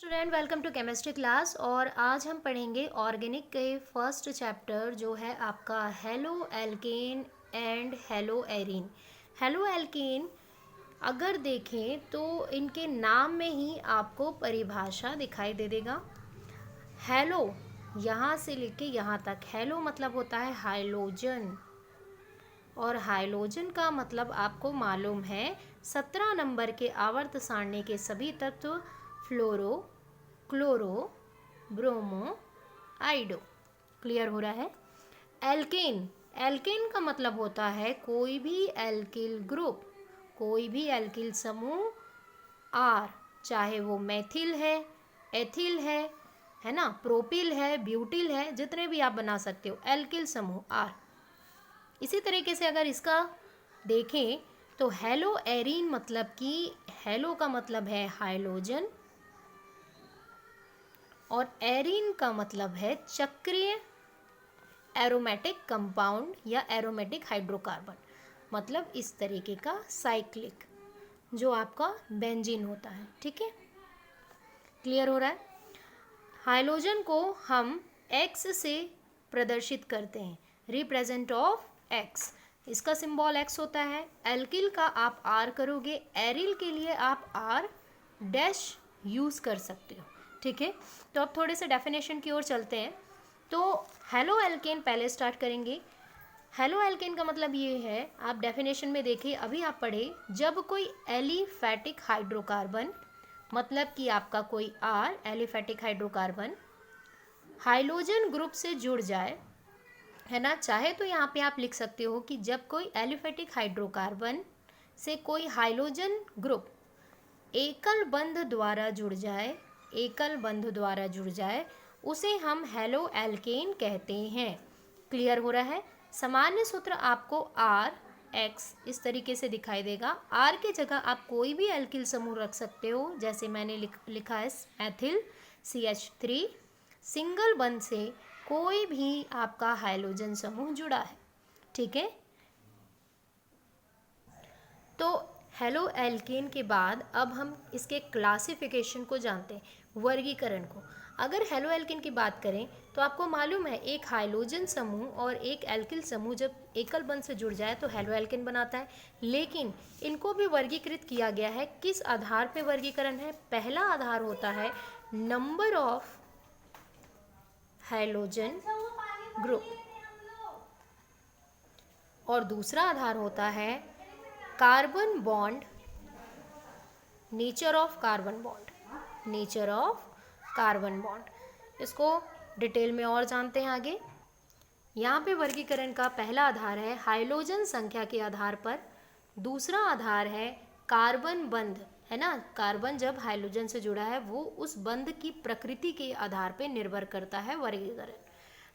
Student welcome to chemistry class. और आज हम पढ़ेंगे ऑर्गेनिक के फर्स्ट चैप्टर जो है आपका halo alkane and hello arene. Halo alkane अगर देखें तो इनके नाम में ही आपको परिभाषा दिखाई दे देगा। हेलो यहाँ से लेके यहाँ तक, हेलो मतलब होता है हाइलोजन, और हाइलोजन का मतलब आपको मालूम है 17 नंबर के आवर्त सारणी के सभी तत्व फ्लोरो, क्लोरो, ब्रोमो, आइडो। क्लियर हो रहा है। एल्केन, एल्केन का मतलब होता है कोई भी एल्किल ग्रुप, कोई भी एल्किल समूह आर, चाहे वो मेथिल है, एथिल है ना, प्रोपिल है, ब्यूटिल है, जितने भी आप बना सकते हो एल्किल समूह आर। इसी तरीके से अगर इसका देखें तो हेलो एरीन मतलब कि हेलो का मतलब है हाइलोजन और एरीन का मतलब है चक्रीय एरोमेटिक कंपाउंड या एरोमेटिक हाइड्रोकार्बन, मतलब इस तरीके का साइक्लिक जो आपका बेंजीन होता है। ठीक है, क्लियर हो रहा है। हाइलोजन को हम एक्स से प्रदर्शित करते हैं, रिप्रेजेंट ऑफ एक्स, इसका सिंबल एक्स होता है। एल्किल का आप आर करोगे, एरिल के लिए आप आर डैश यूज कर सकते हो। ठीक है, तो अब थोड़े से डेफिनेशन की ओर चलते हैं। तो हेलो एल्केन पहले स्टार्ट करेंगे। हेलो एल्केन का मतलब ये है, आप डेफिनेशन में देखिए, अभी आप पढ़े, जब कोई एलिफैटिक हाइड्रोकार्बन, मतलब कि आपका कोई R aliphatic hydrocarbon halogen group से जुड़ जाए, है ना। चाहे तो यहाँ पे आप लिख सकते हो कि जब कोई एलिफैटिक हाइड्रोकार्बन से कोई हाइलोजन ग्रुप एकल बंध द्वारा जुड़ जाए, एकल बंध द्वारा जुड़ जाए, उसे हम हेलो एल्केन कहते हैं। क्लियर हो रहा है। सामान्य सूत्र आपको आर एक्स इस तरीके से दिखाई देगा। आर की जगह आप कोई भी एल्किल समूह रख सकते हो, जैसे मैंने लिखा है एथिल CH3। सिंगल बंध से कोई भी आपका हाइलोजन समूह जुड़ा है। ठीक है, तो हेलो एल्केन के बाद अब हम इसके क्लासिफिकेशन को जानते हैं, वर्गीकरण को। अगर हेलो एल्केन की बात करें तो आपको मालूम है एक हाइलोजन समूह और एक एल्किल समूह जब एकल बंध से जुड़ जाए तो हेलो एल्केन बनाता है। लेकिन इनको भी वर्गीकृत किया गया है। किस आधार पे वर्गीकरण है? पहला आधार होता है नंबर ऑफ हाइलोजन ग्रुप और दूसरा आधार होता है carbon bond, nature of carbon bond, nature of carbon bond. इसको डिटेल में और जानते हैं आगे। यहाँ पे वर्गीकरण का पहला आधार है हाइलोजन संख्या के आधार पर, दूसरा आधार है कार्बन बंध, है ना। कार्बन जब हाइलोजन से जुड़ा है वो उस बंध की प्रकृति के आधार पे निर्भर करता है वर्गीकरण।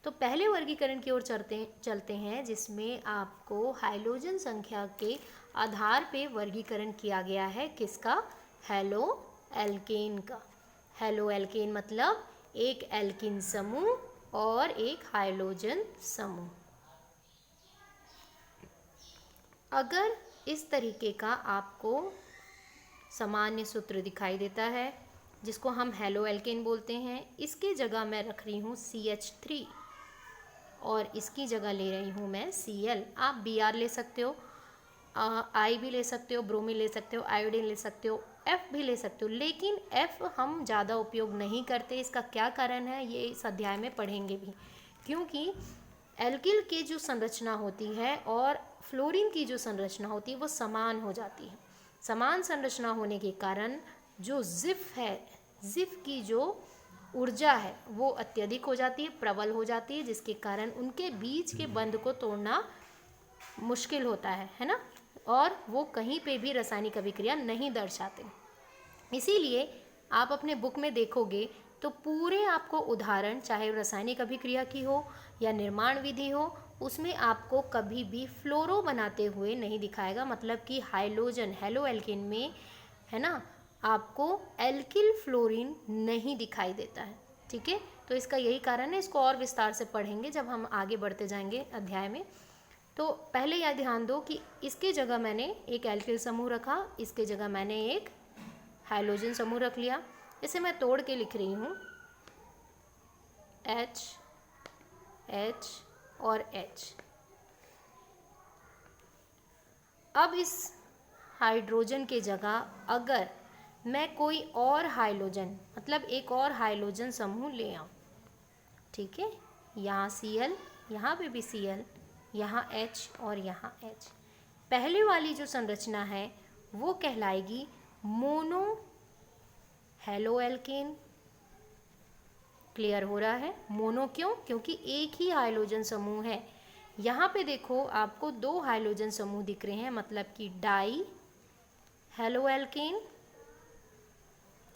तो पहले वर्गीकरण की ओर चलते हैं, जिसमें आपको हाइलोजन संख्या के आधार पे वर्गीकरण किया गया है। किसका? हेलो एल्केन का। हेलो एल्केन मतलब एक एल्किन समूह और एक हाइलोजन समूह। अगर इस तरीके का आपको सामान्य सूत्र दिखाई देता है जिसको हम हेलो एल्केन बोलते हैं, इसकी जगह मैं रख रही हूँ CH3 और इसकी जगह ले रही हूँ मैं Cl। आप Br ले सकते हो, I भी ले सकते हो, ब्रोमीन ले सकते हो, आयोडीन ले सकते हो, F भी ले सकते हो, लेकिन F हम ज़्यादा उपयोग नहीं करते। इसका क्या कारण है ये इस अध्याय में पढ़ेंगे भी, क्योंकि एल्किल की जो संरचना होती है और फ्लोरीन की जो संरचना होती है वो समान हो जाती है। समान संरचना होने के कारण जो जिफ है, जिफ की जो ऊर्जा है वो अत्यधिक हो जाती है, प्रबल हो जाती है, जिसके कारण उनके बीच के बंध को तोड़ना मुश्किल होता है ना। और वो कहीं पे भी रासायनिक अभिक्रिया नहीं दर्शाते। इसीलिए आप अपने बुक में देखोगे तो पूरे आपको उदाहरण, चाहे रासायनिक अभिक्रिया की हो या निर्माण विधि हो, उसमें आपको कभी भी फ्लोरो बनाते हुए नहीं दिखाएगा। मतलब कि हाइलोजन हेलो एल्केन में, है ना, आपको एल्किल फ्लोरीन नहीं दिखाई देता है। ठीक है, तो इसका यही कारण है। इसको और विस्तार से पढ़ेंगे जब हम आगे बढ़ते जाएंगे अध्याय में। तो पहले यह ध्यान दो कि इसके जगह मैंने एक एल्किल समूह रखा, इसके जगह मैंने एक हाइलोजन समूह रख लिया। इसे मैं तोड़ के लिख रही हूँ, H H और H। अब इस हाइड्रोजन के जगह अगर मैं कोई और हाइड्रोजन मतलब एक और हाइड्रोजन समूह ले आऊँ, ठीक है, यहाँ Cl, यहाँ पे भी Cl, यहाँ H और यहाँ H, पहले वाली जो संरचना है वो कहलाएगी मोनो हेलोएल्केन। क्लियर हो रहा है? मोनो क्यों? क्योंकि एक ही हाइड्रोजन समूह है। यहाँ पे देखो आपको दो हाइड्रोजन समूह दिख रहे हैं, मतलब कि डाई हेलोएल्केन,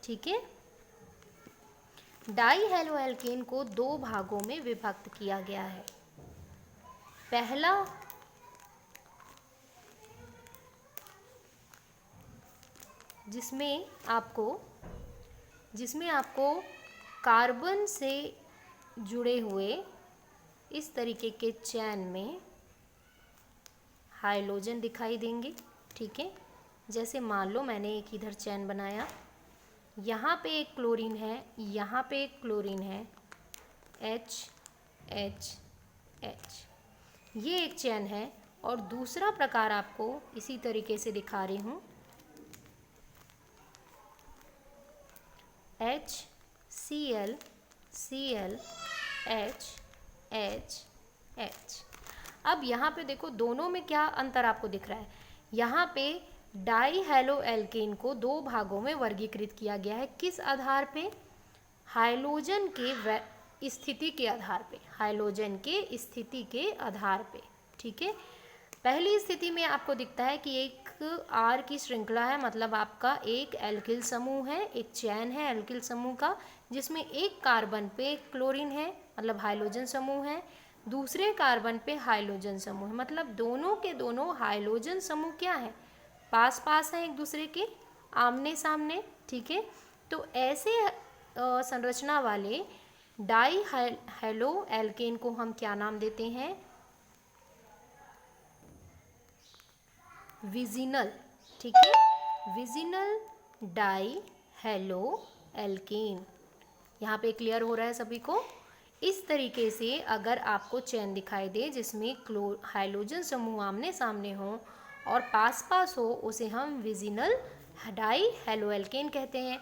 ठीक है। डाई हेलोएल्केन को दो भागों में विभक्त किया गया है। पहला जिसमें आपको कार्बन से जुड़े हुए इस तरीके के चैन में हाइड्रोजन दिखाई देंगे, ठीक है। जैसे मान लो मैंने एक इधर चैन बनाया, यहाँ पे एक क्लोरीन है, यहाँ पे एक क्लोरीन है, H H H, ये एक चैन है। और दूसरा प्रकार आपको इसी तरीके से दिखा रही हूँ, H Cl Cl H H H। अब यहाँ पे देखो दोनों में क्या अंतर आपको दिख रहा है। यहाँ पे डाई हेलोएल्केन को दो भागों में वर्गीकृत किया गया है। किस आधार पे? हाइड्रोजन के स्थिति के आधार पे, हाइड्रोजन के स्थिति के आधार पे, ठीक है। पहली स्थिति में आपको दिखता है कि एक R की श्रृंखला है, मतलब आपका एक एल्किल समूह है, एक चैन है एल्किल समूह का, जिसमें एक कार्बन पे एक क्लोरीन है, मतलब हाइड्रोजन समूह है, दूसरे कार्बन पे हाइड्रोजन समूह है, मतलब दोनों के दोनों हाइड्रोजन समूह क्या है? पास पास हैं एक दूसरे के, आमने सामने, ठीक है। तो ऐसे संरचना वाले डाई हेलोएल्केन को हम क्या नाम देते हैं? विजिनल, ठीक है, विजिनल डाई हेलोएल्केन। यहाँ पे क्लियर हो रहा है सभी को? इस तरीके से अगर आपको चैन दिखाई दे जिसमें हाइड्रोजन समूह आमने सामने हो और पास पास हो, उसे हम विजिनल डाई हेलोएल्केन कहते हैं।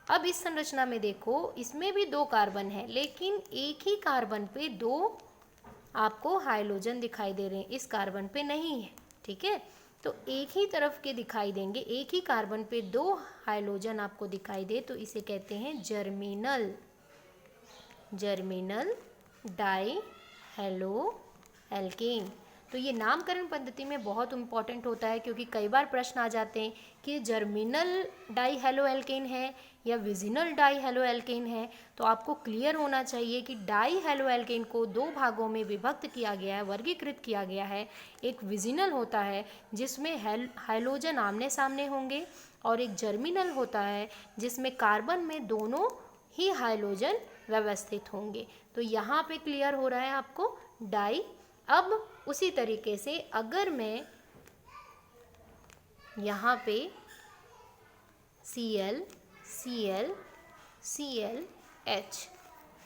अब इस संरचना में देखो, इसमें भी दो कार्बन है, लेकिन एक ही कार्बन पे दो आपको हाइड्रोजन दिखाई दे रहे हैं, इस कार्बन पे नहीं है, ठीक है। तो एक ही तरफ के दिखाई देंगे, एक ही कार्बन पे दो हाइड्रोजन आपको दिखाई दे तो इसे कहते हैं जर्मिनल, जर्मिनल डाई हेलोएल्केन। तो ये नामकरण पद्धति में बहुत इम्पॉर्टेंट होता है, क्योंकि कई बार प्रश्न आ जाते हैं कि जर्मिनल डाई हेलोएल्केन है या विजिनल डाई हेलोएल्केन है। तो आपको क्लियर होना चाहिए कि डाई हेलोएल्केन को दो भागों में विभक्त किया गया है, वर्गीकृत किया गया है। एक विजिनल होता है जिसमें हाइड्रोजन आमने सामने होंगे, और एक जर्मिनल होता है जिसमें कार्बन में दोनों ही हाइड्रोजन व्यवस्थित होंगे। तो यहाँ पे क्लियर हो रहा है आपको डाई। अब उसी तरीके से अगर मैं यहाँ पे Cl Cl Cl H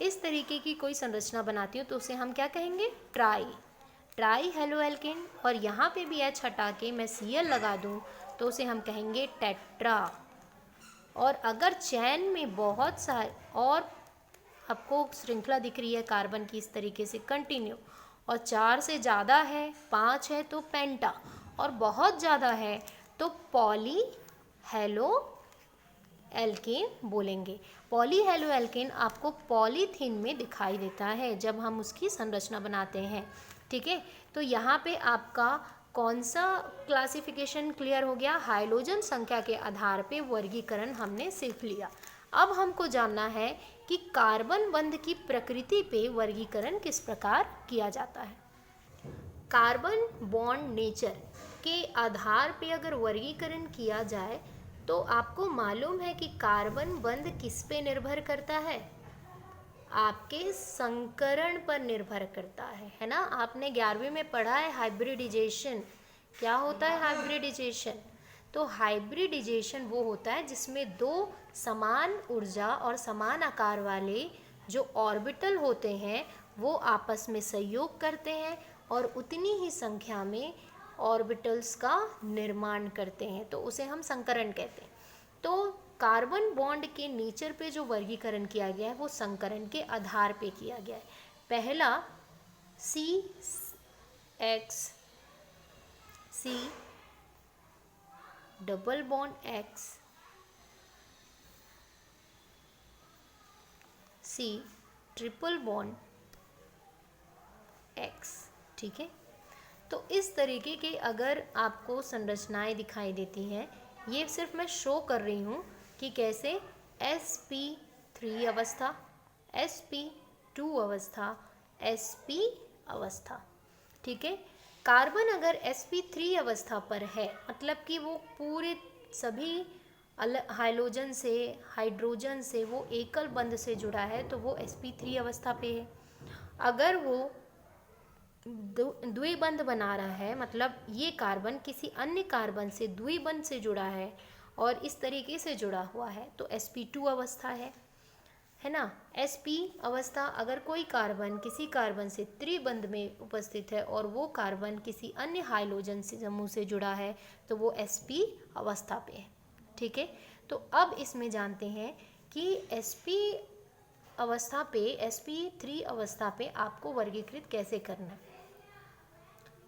इस तरीके की कोई संरचना बनाती हूँ तो उसे हम क्या कहेंगे? Try haloalkane. और यहाँ पे भी H हटा के मैं Cl लगा दूँ तो उसे हम कहेंगे टेट्रा। और अगर चैन में बहुत सारे और आपको श्रृंखला दिख रही है कार्बन की इस तरीके से कंटिन्यू, और 4 से ज़्यादा है, 5 है तो पेंटा, और बहुत ज़्यादा है तो पॉली हेलोएल्केन बोलेंगे। पॉली हेलोएल्केन आपको पॉलीथीन में दिखाई देता है जब हम उसकी संरचना बनाते हैं, ठीक है। तो यहाँ पे आपका कौन सा क्लासिफिकेशन क्लियर हो गया? हाइड्रोजन संख्या के आधार पे वर्गीकरण हमने सीख लिया। अब हमको जानना है कि कार्बन बंध की प्रकृति पे वर्गीकरण किस प्रकार किया जाता है। कार्बन बॉन्ड नेचर के आधार पे अगर वर्गीकरण किया जाए तो आपको मालूम है कि कार्बन बंध किस पे निर्भर करता है? आपके संकरण पर निर्भर करता है ना। आपने 11वीं में पढ़ा है हाइब्रिडाइजेशन। क्या होता है हाइब्रिडाइजेशन? तो हाइब्रिडाइजेशन वो होता है जिसमें दो समान ऊर्जा और समान आकार वाले जो ऑर्बिटल होते हैं वो आपस में सहयोग करते हैं और उतनी ही संख्या में ऑर्बिटल्स का निर्माण करते हैं, तो उसे हम संकरण कहते हैं। तो कार्बन बॉन्ड के नेचर पे जो वर्गीकरण किया गया है वो संकरण के आधार पे किया गया है। पहला C double bond X, C triple bond X, ठीक है। तो इस तरीके के अगर आपको संरचनाएं दिखाई देती हैं, ये सिर्फ मैं शो कर रही हूँ कि कैसे sp3 अवस्था, sp2 अवस्था, sp अवस्था, ठीक है। कार्बन अगर sp3 अवस्था पर है मतलब कि वो पूरे सभी हाइड्रोजन से वो एकल बंध से जुड़ा है, तो वो sp3 अवस्था पे है। अगर वो द्विबंध बना रहा है मतलब ये कार्बन किसी अन्य कार्बन से द्विबंध से जुड़ा है और इस तरीके से जुड़ा हुआ है, तो sp2 अवस्था है ना। sp अवस्था अगर कोई कार्बन किसी कार्बन से त्रिबंध में उपस्थित है और वो कार्बन किसी अन्य हाइड्रोजन समूह से जुड़ा है, तो वो sp अवस्था पे है, ठीक है। तो अब इसमें जानते हैं कि sp अवस्था पे, sp3 अवस्था पे आपको वर्गीकृत कैसे करना है।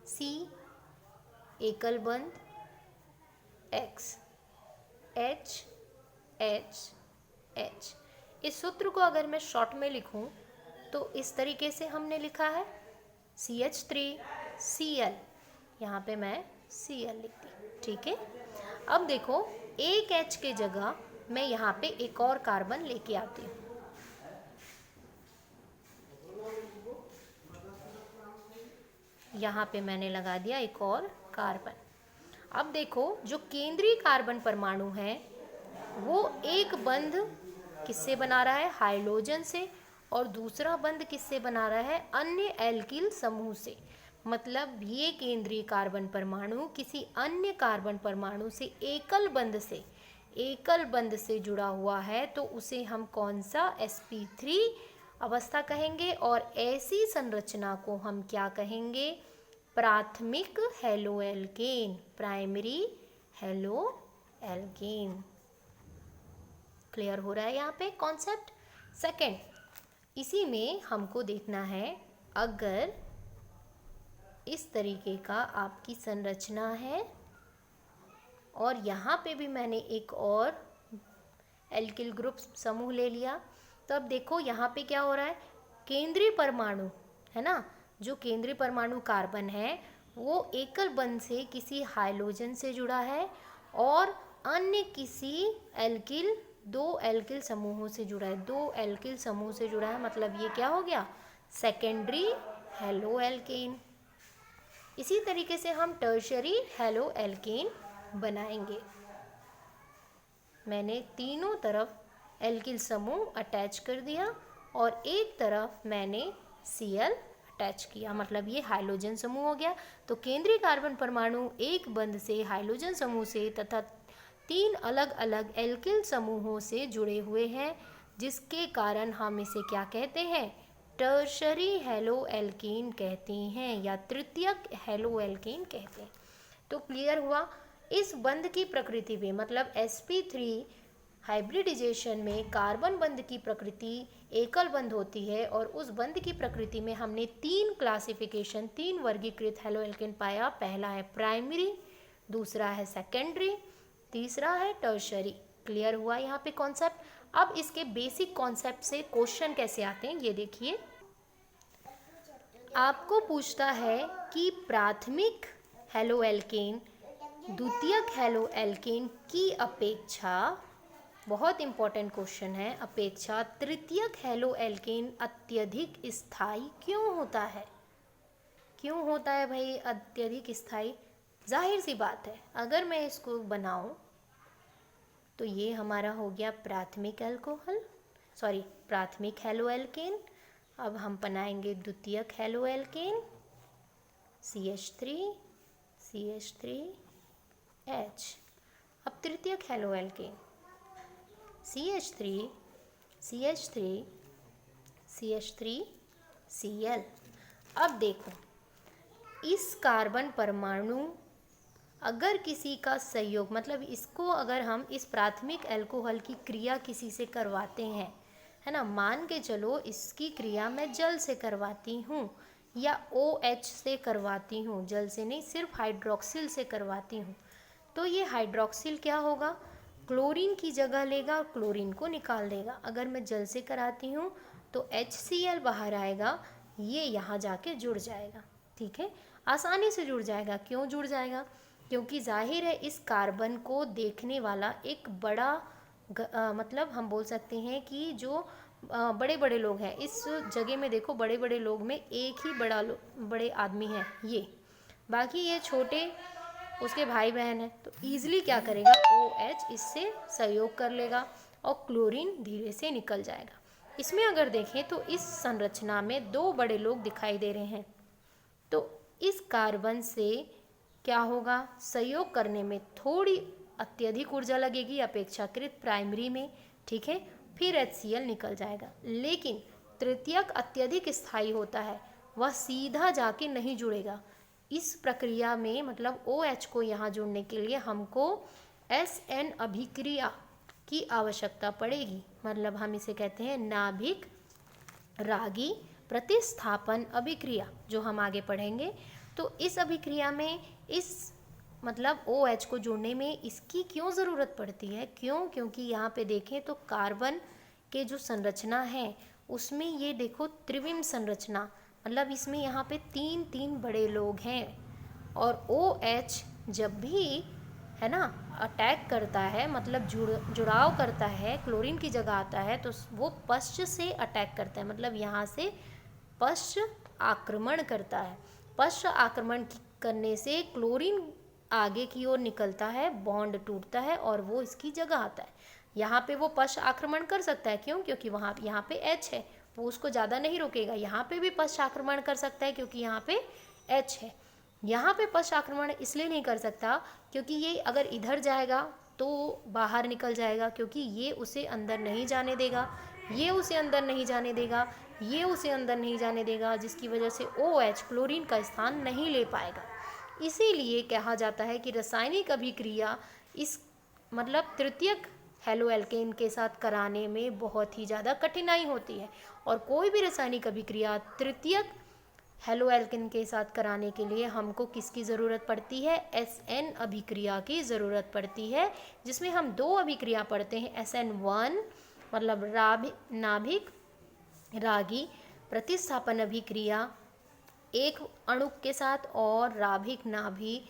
C एकल बंध, X H H H। इस सूत्र को अगर मैं शॉर्ट में लिखूं तो इस तरीके से हमने लिखा है CH3Cl, यहाँ पे मैं Cl लिखती, ठीक है। अब देखो एक H के जगह मैं यहाँ पे एक और कार्बन लेके आती हूँ, यहाँ पे मैंने लगा दिया एक और कार्बन। अब देखो जो केंद्रीय कार्बन परमाणु है वो एक बंध किससे बना रहा है, हाइड्रोजन से, और दूसरा बंध किससे बना रहा है, अन्य एल्किल समूह से। मतलब ये केंद्रीय कार्बन परमाणु किसी अन्य कार्बन परमाणु से एकल बंध से जुड़ा हुआ है, तो उसे हम कौन सा sp3 अवस्था कहेंगे, और ऐसी संरचना को हम क्या कहेंगे, प्राथमिक हेलोएल्केन, प्राइमरी हेलोएल्केन। क्लियर हो रहा है यहाँ पे कॉन्सेप्ट। सेकंड, इसी में हमको देखना है अगर इस तरीके का आपकी संरचना है और यहाँ पे भी मैंने एक और एल्किल ग्रुप समूह ले लिया, तो अब देखो यहाँ पे क्या हो रहा है, केंद्रीय परमाणु है ना, जो केंद्रीय परमाणु कार्बन है वो एकल बंध से किसी हाइड्रोजन से जुड़ा है और अन्य किसी एल्किल, दो एल्किल समूहों से जुड़ा है, दो एल्किल समूह से जुड़ा है, मतलब ये क्या हो गया, सेकेंडरी हेलोएल्केन। इसी तरीके से हम टर्शरी हेलोएल्केन बनाएंगे। मैंने तीनों तरफ एल्किल समूह अटैच कर दिया और एक तरफ मैंने Cl अटैच किया, मतलब ये हाइड्रोजन समूह हो गया। तो केंद्रीय कार्बन परमाणु एक बंध से हाइड्रोजन समूह से तथा तीन अलग अलग एल्किल समूहों से जुड़े हुए हैं, जिसके कारण हम इसे क्या कहते हैं, टर्शरी हेलोएल्केन कहते हैं या तृतीयक हेलोएल्केन कहते हैं। तो क्लियर हुआ। इस बंध की प्रकृति में मतलब sp3 हाइब्रिडाइजेशन में कार्बन बंध की प्रकृति एकल बंध होती है और उस बंध की प्रकृति में हमने तीन क्लासिफिकेशन, तीन वर्गीकृत हेलोएल्केन पाया। पहला है प्राइमरी, दूसरा है सेकेंडरी, तीसरा है टर्शरी। क्लियर हुआ यहाँ पे कॉन्सेप्ट। अब इसके बेसिक कॉन्सेप्ट से क्वेश्चन कैसे आते हैं ये देखिए। आपको पूछता है कि प्राथमिक हेलोएल्केन द्वितीयक हेलोएल्केन की अपेक्षा, बहुत इंपॉर्टेंट क्वेश्चन है, अपेक्षा तृतीयक हेलोएल्केन अत्यधिक स्थायी क्यों होता है। क्यों होता है भाई अत्यधिक स्थायी? जाहिर सी बात है, अगर मैं इसको बनाऊं तो ये हमारा हो गया प्राथमिक प्राथमिक हेलोएल्केन। अब हम बनाएंगे द्वितीयक हेलोएल्केन CH3 CH3H। अब तृतीयक halo alkane CH3 CH3 CH3 Cl। अब देखो, इस कार्बन परमाणु अगर किसी का संयोग, मतलब इसको अगर हम इस प्राथमिक अल्कोहल की क्रिया किसी से करवाते हैं, है ना, मान के चलो इसकी क्रिया मैं जल से करवाती हूँ या OH से करवाती हूँ, जल से नहीं सिर्फ हाइड्रोक्सिल से करवाती हूँ, तो ये हाइड्रोक्सिल क्या होगा, क्लोरीन की जगह लेगा, क्लोरीन को निकाल देगा। अगर मैं जल से कराती हूँ तो HCl बाहर आएगा, ये यहाँ जाके जुड़ जाएगा। ठीक है, आसानी से जुड़ जाएगा। क्यों जुड़ जाएगा? क्योंकि जाहिर है इस कार्बन को देखने वाला एक बड़ा मतलब हम बोल सकते हैं कि जो बड़े बड़े लोग हैं इस जगह में, देखो बड़े बड़े लोग में एक ही बड़े आदमी है ये, बाकी ये छोटे उसके भाई बहन है, तो ईजिली क्या करेगा, OH इससे सहयोग कर लेगा और क्लोरीन धीरे से निकल जाएगा। इसमें अगर देखें तो इस संरचना में दो बड़े लोग दिखाई दे रहे हैं, तो इस कार्बन से क्या होगा, सहयोग करने में थोड़ी अत्यधिक ऊर्जा लगेगी अपेक्षाकृत प्राइमरी में। ठीक है, फिर HCl निकल जाएगा। लेकिन तृतीयक अत्यधिक स्थायी होता है, वह सीधा जाके नहीं जुड़ेगा। इस प्रक्रिया में मतलब OH को यहाँ जोड़ने के लिए हमको SN अभिक्रिया की आवश्यकता पड़ेगी। मतलब हम इसे कहते हैं नाभिक रागी प्रतिस्थापन अभिक्रिया, जो हम आगे पढ़ेंगे। तो इस अभिक्रिया में इस मतलब OH को जोड़ने में इसकी क्यों ज़रूरत पड़ती है? क्योंकि यहाँ पे देखें तो कार्बन के जो संरचना है उसमें ये देखो त्रिविम संरचना, मतलब इसमें यहाँ पे तीन तीन बड़े लोग हैं, और OH जब भी है ना अटैक करता है, मतलब जुड़ाव करता है, क्लोरीन की जगह आता है, तो वो पश्च से अटैक करता है, मतलब यहाँ से पश्च आक्रमण करता है। पश्च आक्रमण करने से क्लोरीन आगे की ओर निकलता है, बॉन्ड टूटता है और वो इसकी जगह आता है। यहाँ पे वो पश्च आक्रमण कर सकता है, क्यों? क्योंकि वहाँ यहाँ पे H है, वो उसको ज़्यादा नहीं रोकेगा। यहाँ पे भी पश्च आक्रमण कर सकता है क्योंकि यहाँ पे H है। यहाँ पे पश्च आक्रमण इसलिए नहीं कर सकता क्योंकि ये अगर इधर जाएगा तो बाहर निकल जाएगा, क्योंकि ये उसे अंदर नहीं जाने देगा, ये उसे अंदर नहीं जाने देगा, ये उसे अंदर नहीं जाने देगा, जिसकी वजह से OH क्लोरीन का स्थान नहीं ले पाएगा। इसीलिए कहा जाता है कि रासायनिक अभिक्रिया इस मतलब तृतीयक हेलो एल्केन के साथ कराने में बहुत ही ज़्यादा कठिनाई होती है, और कोई भी रासायनिक अभिक्रिया तृतीयक हेलो एल्केन के साथ कराने के लिए हमको किसकी ज़रूरत पड़ती है? SN अभिक्रिया की ज़रूरत पड़ती है, जिसमें हम दो अभिक्रिया पढ़ते हैं। SN1 मतलब नाभिक रागी प्रतिस्थापन अभिक्रिया एक अणुक के साथ, और राभिक नाभि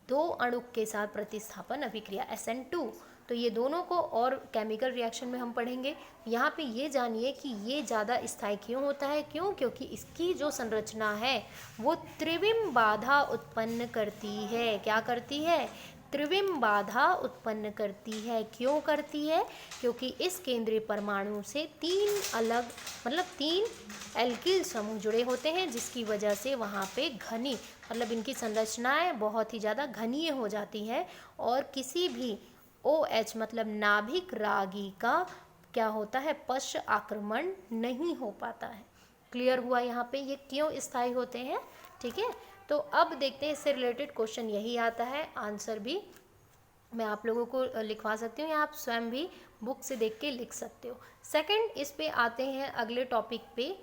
दो अणुक के साथ प्रतिस्थापन अभिक्रिया SN2। तो ये दोनों को और केमिकल रिएक्शन में हम पढ़ेंगे। यहाँ पे ये जानिए कि ये ज़्यादा स्थायी क्यों होता है? क्योंकि इसकी जो संरचना है वो त्रिविम बाधा उत्पन्न करती है। क्या करती है? त्रिविम बाधा उत्पन्न करती है। क्यों करती है? क्योंकि इस केंद्रीय परमाणु से तीन एल्किल समूह जुड़े होते हैं, जिसकी वजह से वहाँ पे घनी मतलब इनकी संरचनाएं बहुत ही ज़्यादा घनीय हो जाती है, और किसी भी OH मतलब नाभिक रागी का क्या होता है? पश्च आक्रमण नहीं हो पाता है। क्लियर हुआ यहाँ पे ये क्यों स्थायी होते हैं? ठीक है, तो अब देखते हैं इससे रिलेटेड क्वेश्चन यही आता है। आंसर भी मैं आप लोगों को लिखवा सकती हूँ या आप स्वयं भी बुक से देख के लिख सकते हो। सेकंड, इस पे आते हैं अगले टॉपिक पे